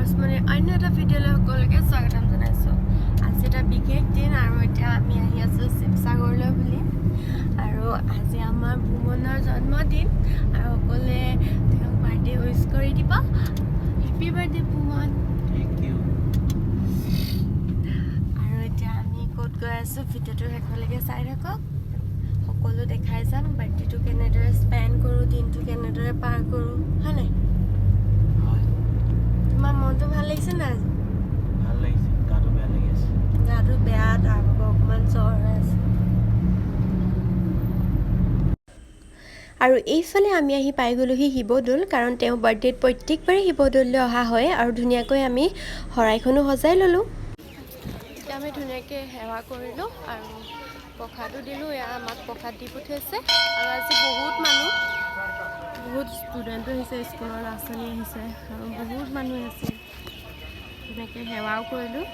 পৰস্মণিৰ অন্য এটা ভিডিঅ'লৈ সকলোকে স্বাগতম জনাইছোঁ। আজি এটা বিশেষ দিন আৰু এতিয়া আমি আহি আছোঁ শিৱসাগৰলৈ বুলি। আৰু আজি আমাৰ বুমনৰ জন্মদিন আৰু সকলোৱে তেওঁক বাৰ্থডে উইচ কৰি দিব। Happy birthday Buman. Thank you. আৰু এতিয়া আমি ক'ত গৈ আছোঁ ভিডিঅ'টো শেষলৈকে চাই থাকক। সকলো দেখাই যাম বাৰ্থডেটো কেনেদৰে স্পেণ্ড কৰোঁ, দিনটো কেনেদৰে পাৰ কৰোঁ, হয় নাই? তোমাৰ মনটো ভাল লাগিছে নাই? ভাল লাগিছে, গাটো বেয়া লাগি আছে। গাটো বেয়া, তাৰ বাবে অকণমান জ্বৰ হৈ আছে। আৰু এইফালে আমি আহি পাই গ'লোহি শিৱদৌল, কাৰণ তেওঁ বাৰ্থডেত প্ৰত্যেকবাৰে শিৱদৌললৈ অহা হয় আৰু ধুনীয়াকৈ আমি শৰাইখনো সজাই ল'লোঁ। এতিয়া আমি ধুনীয়াকৈ সেৱা কৰিলোঁ আৰু প্ৰসাদো দিলোঁ। এয়া আমাক প্ৰসাদ দি পঠিয়াইছে আৰু আজি বহুত ষ্টুডেণ্টো আহিছে, স্কুলৰ ল'ৰা ছোৱালী আহিছে আৰু বহুত মানুহ আছে। ধুনীয়াকৈ সেৱাও কৰিলোঁ।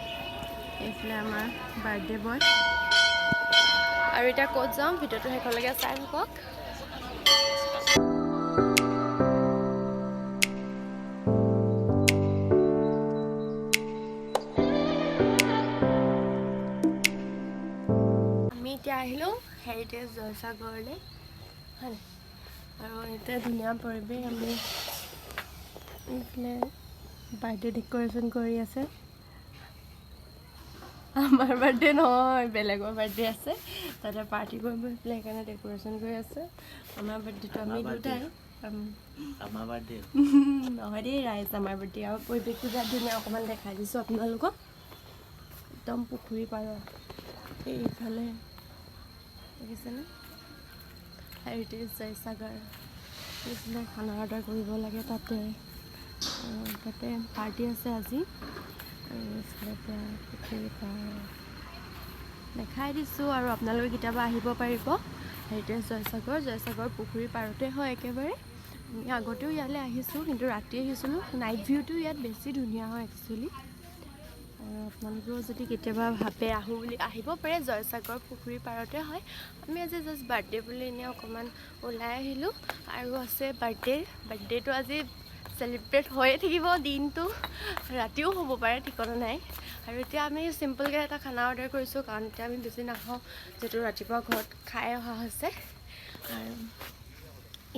এইফালে আমাৰ বাৰ্থডে বয়। আৰু এতিয়া ক'ত যাওঁ ভিডিঅ'টো শেষলৈকে চাই থাকক। আমি এতিয়া আহিলোঁ হেৰিটেজ জয়সাগৰলৈ, হয়। আৰু এতিয়া ধুনীয়া পৰিৱেশ। আমি এইফালে বাৰ্থডে ডেক'ৰেশ্যন কৰি আছে। আমাৰ বাৰ্থডে নহয়, বেলেগৰ বাৰ্থডে আছে, তাতে পাৰ্টি কৰিব সেইফালে, সেইকাৰণে ডেক'ৰেশ্যন কৰি আছে। আমাৰ বাৰ্থডেটো আমি দুটাই আমাৰ বাৰ্থডে নহয় দেই ৰাইজ, আমাৰ বাৰ্থডে। আৰু পৰিৱেশটো বিৰাট ধুনীয়া, অকণমান দেখাই দিছোঁ আপোনালোকক। একদম পুখুৰী পাৰত এইফালে দেখিছেনে হেৰিটেজ জয়সাগৰ। এইফালে খানা অৰ্ডাৰ কৰিব লাগে তাতে পাৰ্টি আছে আজি। আৰু এইফালে পুখুৰী পাৰ দেখাই দিছোঁ আৰু আপোনালোকে কেতিয়াবা আহিব পাৰিব। হেৰিটেজ জয়সাগৰ পুখুৰী পাৰতে হয় একেবাৰে। আমি আগতেও ইয়ালৈ আহিছোঁ, কিন্তু ৰাতি আহিছিলোঁ। নাইট ভিউটো ইয়াত বেছি ধুনীয়া হয় একচুৱেলি। আৰু আপোনালোকেও যদি কেতিয়াবা ভাবে আহোঁ বুলি আহিব পাৰে, জয়সাগৰ পুখুৰী পাৰতে হয়। আমি আজি জাষ্ট বাৰ্থডে বুলি এনেই অকণমান ওলাই আহিলোঁ। আৰু আছে বাৰ্থডেটো আজি চেলিব্ৰেট হৈয়ে থাকিব দিনটো, ৰাতিও হ'ব পাৰে, ঠিকনা নাই। আৰু এতিয়া আমি চিম্পলকৈ এটা খানা অৰ্ডাৰ কৰিছোঁ, কাৰণ এতিয়া আমি বেছি নাখাওঁ, যিহেতু ৰাতিপুৱা ঘৰত খাই অহা হৈছে। আৰু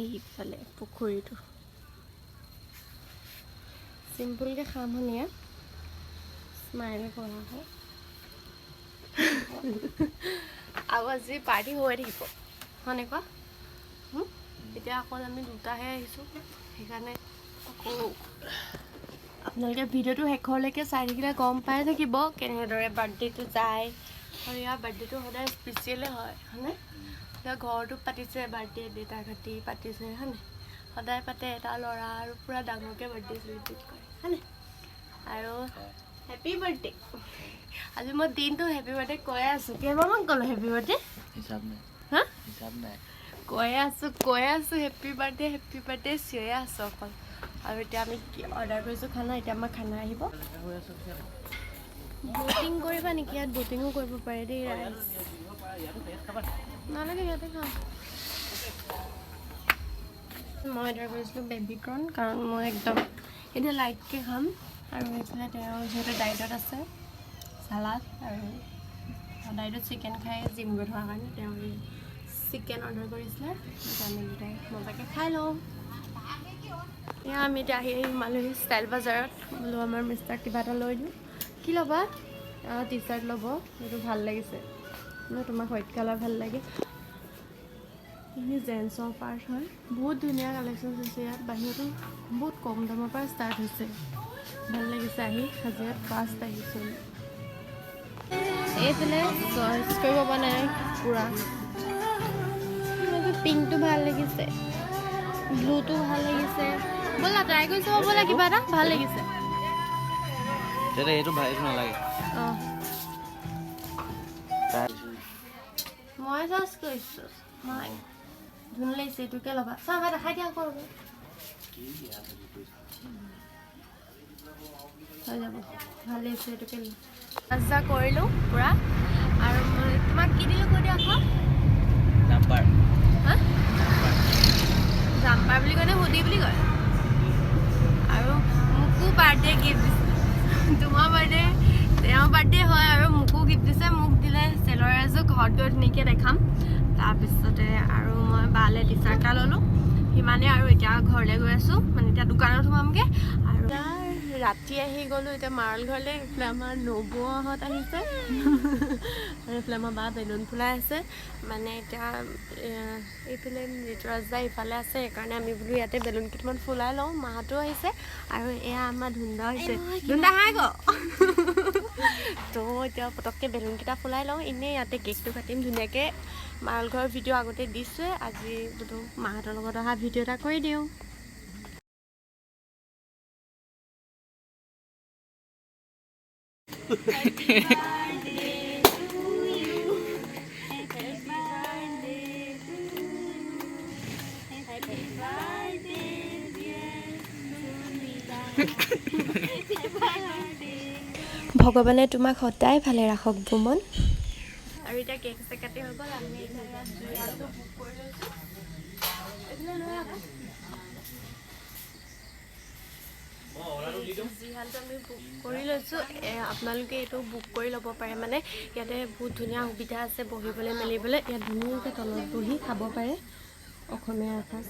এইফালে পুখুৰীটো চিম্পলকৈ খাম শুনিয়ে স্মাইল কৰা হয়। আৰু আজি পাৰ্টি হৈ থাকিব, হয়নে কোৱা? এতিয়া অকল আমি দুটাহে আহিছোঁ, সেইকাৰণে আকৌ আপোনালোকে ভিডিঅ'টো শেষলৈকে চাই থাকিলে গম পাই থাকিব কেনেদৰে বাৰ্থডেটো যায়। আৰু ইয়াৰ বাৰ্থডেটো সদায় স্পেচিয়েলে হয়, হয়নে? এতিয়া ঘৰটো পাতিছে বাৰ্থডে, দেউতাৰ ঘাটি পাতিছে, হয়নে? সদায় পাতে এটা ল'ৰা আৰু পূৰা ডাঙৰকৈ বাৰ্থডে চেলিব্ৰেট কৰে, হয়নে? আৰু হেপী বাৰ্থডে। আজি মই দিনটো হেপী বাৰ্থডে কৈয়ে আছোঁ। কেইবাৰমান ক'লোঁ হেপী বাৰ্থডে? হিচাপ নাই। হা? হিচাপ নাই। কৈয়ে আছোঁ হেপী বাৰ্থডে চিঞৰে আছোঁ অকল। আৰু এতিয়া আমি অৰ্ডাৰ কৰিছোঁ খানা, এতিয়া আমাৰ খানা আহিব। বটিং কৰিবা নেকি? ইয়াত বটিঙো কৰিব পাৰে দেই ৰাইজ। নালাগে, ইয়াতে খাম। মই অৰ্ডাৰ কৰিছিলোঁ বেবিকৰ্ণ, কাৰণ মই একদম এতিয়া লাইটকৈ খাম। আৰু এইফালে তেওঁ যিহেতু ডাইটত আছে, চালাড আৰু ডাইটত চিকেন খাই জিম গৈ থকাৰ কাৰণে তেওঁ চিকেন অৰ্ডাৰ কৰিছিলে। আমি দুটাই মজাকৈ খাই লওঁ। এয়া আমি এতিয়া আহি সোমালোহি ষ্টাইল বজাৰত। বোলো আমাৰ মিষ্টাৰক কিবা এটা লৈ দিওঁ। কি ল'বা? টি চাৰ্ট ল'ব, সেইটো ভাল লাগিছে। তোমাক হোৱাইট কালাৰ ভাল লাগে। এইখিনি জেন্টছৰ পাৰ্ট হয়, বহুত ধুনীয়া কালেকশ্যন আছে ইয়াত। বাহিৰতো বহুত কম দামৰ পৰা ষ্টাৰ্ট হৈছে। ভাল লাগিছে আহি, আজি ইয়াত ফাৰ্ষ্ট আহিছোঁ। এইফালে চইচ কৰিব পৰা নাই পূৰা। পিংকটো ভাল লাগিছে, ব্লুটো ভাল লাগিছে। ব'লা ট্ৰাই কৰি চাব, ব'লা কিবা এটা ভাল লাগিছে। এইটো নালাগে। অঁ, মই জাষ্ট কৈছোঁ মাই ধুন লাগিছে, এইটোকে ল'বা। চাবা দেখাই দিয়া আকৌ হৈ যাব, ভাল লাগিছে, এইটোকে আজ্জা কৰিলোঁ পূৰা। আৰু মই তোমাক কি দিলোঁ কৈ দিয়া আকৌ। জাম্পাৰ। হা? জাম্পাৰ বুলি কয় নে হুডি বুলি কয়? আৰু মোকো বাৰ্থডে গিফ্ট দিছে। বাৰ্থডে হয় আৰু মোকো গিফ্ট দিছে মোক দিলে চেলৰ এযোৰ ঘৰত গৈ ধুনীয়াকৈ দেখাম তাৰপিছতে আৰু মই বালে টি চাৰ্ট এটা ল'লোঁ সিমানে আৰু এতিয়া ঘৰলৈ গৈ আছোঁ মানে এতিয়া দোকানত সোমামগৈ আৰু ৰাতি আহি গ'লোঁ এতিয়া মাৰাল ঘৰলৈ এইফালে আমাৰ নবৌহঁত আহিছে আৰু এইফালে আমাৰ বা বেলুন ফুলাই আছে মানে এতিয়া এইফালে ঋতুৰাজ দা ইফালে আছে সেইকাৰণে আমি বোলো ইয়াতে বেলুন কেইটামান ফুলাই লওঁ মাহঁতো আহিছে আৰু এয়া আমাৰ ধুন্দা হৈছে ধুন্দা হাই গ তো এতিয়া পটককৈ বেলুনকেইটা ফুলাই লওঁ এনেই ইয়াতে কেকটো কাটিম ধুনীয়াকৈ মাৰাল ঘৰৰ ভিডিঅ' আগতে দিছোঁৱে আজি বোলো মাহঁতৰ লগত অহা ভিডিঅ' এটা কৰি দিওঁ ভগৱানে তোমাক সদায় ভালে ৰাখক বুমন আৰু এতিয়া কেক চেক কাটি হৈ গ'ল আমি জুইহালটো বুক কৰি লৈছোঁ জুইহালটো আমি বুক কৰি লৈছোঁ আপোনালোকে এইটো বুক কৰি ল'ব পাৰে মানে ইয়াতে বহুত ধুনীয়া সুবিধা আছে বহিবলৈ মেলিবলৈ ইয়াত ধুনীয়াকৈ তলত বহি খাব পাৰে অসমীয়া এসাঁজ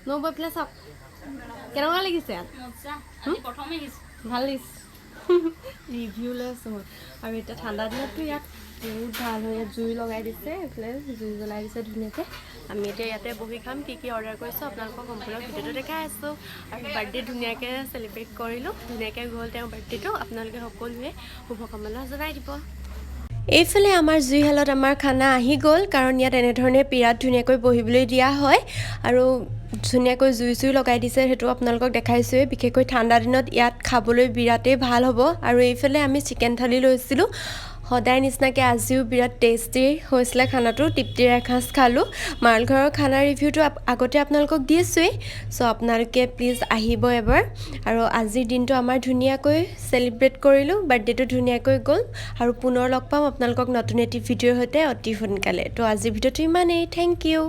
নবৈ পেলাই চাওক কেনেকুৱা লাগিছে ভাল লাগিছে ৰিভিউ লৈ আছোঁ আৰু এতিয়া ঠাণ্ডা দিনততো ইয়াত বহুত ভাল হয় ইয়াত জুই লগাই দিছে এইফালে জুই জ্বলাই দিছে ধুনীয়াকৈ আমি এতিয়া ইয়াতে বহি খাম কি অৰ্ডাৰ কৰিছোঁ আপোনালোকক সম্পূৰ্ণ ভিডিঅ'টো দেখাই আছোঁ আৰু বাৰ্থডে ধুনীয়াকৈ চেলিব্ৰেট কৰিলোঁ ধুনীয়াকৈ গ'ল তেওঁৰ বাৰ্থডেটো আপোনালোকে সকলোৱে শুভকামনা জনাই দিব এইফালে আমাৰ জুইশালত আমাৰ খানা আহি গ'ল কাৰণ ইয়াত এনেধৰণে পিৰাত ধুনীয়াকৈ বহিবলৈ দিয়া হয় আৰু ধুনীয়াকৈ জুই লগাই দিছে সেইটো আপোনালোকক দেখাইছোঁৱে বিশেষকৈ ঠাণ্ডা দিনত ইয়াত খাবলৈ বিৰাটেই ভাল হ'ব আৰু এইফালে আমি চিকেন থালি লৈছিলোঁ সদায় নিচিনাকৈ আজিও বিৰাট টেষ্টি হৈছিলে খানাটো তৃপ্তিৰে এসাঁজ খালোঁ মাৰাল ঘৰৰ খানাৰ ৰিভিউটো আগতে আপোনালোকক দিছোঁৱেই চ' আপোনালোকে প্লিজ আহিব এবাৰ আৰু আজিৰ দিনটো আমাৰ ধুনীয়াকৈ চেলিব্ৰেট কৰিলোঁ বাৰ্থডেটো ধুনীয়াকৈ গ'ল আৰু পুনৰ লগ পাম আপোনালোকক নতুন এটি ভিডিঅ'ৰ সৈতে অতি সোনকালে তো আজিৰ ভিডিঅ'টো ইমানেই থেংক ইউ